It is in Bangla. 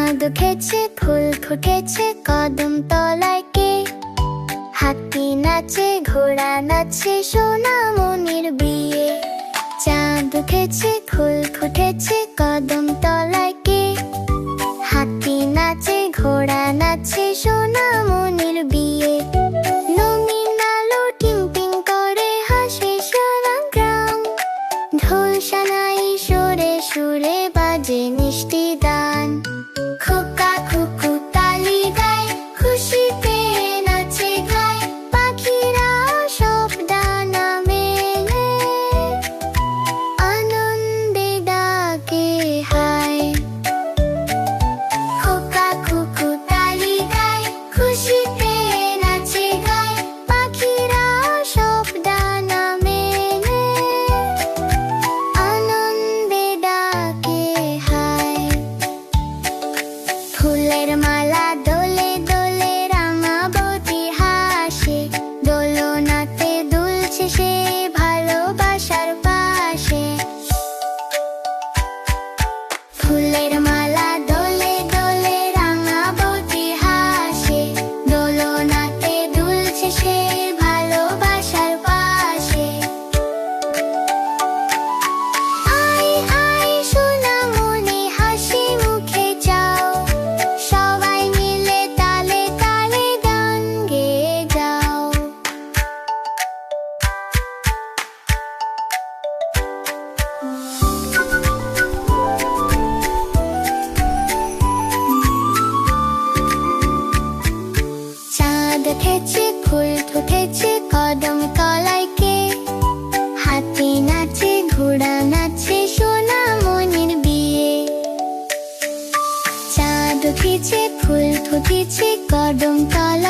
চাঁদ উঠেছে, ফুল ফুটেছে কদম তলায় কে? হাতি নাচে, ঘোড়া নাচে, সোনামণির বিয়ে। চাঁদ উঠেছে, ফুল ফুটেছে কদম তলায় কে? হাতি নাচে, ঘোড়া নাচে, সোনামণির বিয়ে। রঙিন আলো টিমটিম করে হাসে সারা গ্রাম। ঢোল সানাই সুরে সুরে বাজে মিষ্টি গান। খোকা খুকু তালি গায়, খুশি পেয়ে নাচে গায়। পাখিরা সব ডানা মেলে, আনন্দে ডাকে হায়। খোকা খুকু তালি গায়, খুশি পেয়ে নাচে গায়। পাখিরা সব ডানা মেলে, আনন্দে ডাকে হায়। ফুলের মালা দোলে দোলে রাঙাবতী হাসে। দোলনাতে দুলছে সে ভালোবাসার পাশে। ফুলের মালা দোলে দোলে রাঙাবতী হাসে। দোলনাতে দুলছে সে ভালোবাসার পাশে। আয় আয় সোনামণি, হাসি মুখে যাও। সবাই মিলে তালে তালে গান গেয়ে যাও। চাঁদ উঠেছে, ফুল ফুটেছে কদম তলায় কে? হাতি নাচে, ঘোড়া নাচে, সোনামণির বিয়ে। চাঁদ উঠেছে, ফুল ফুটেছে কদম তলায়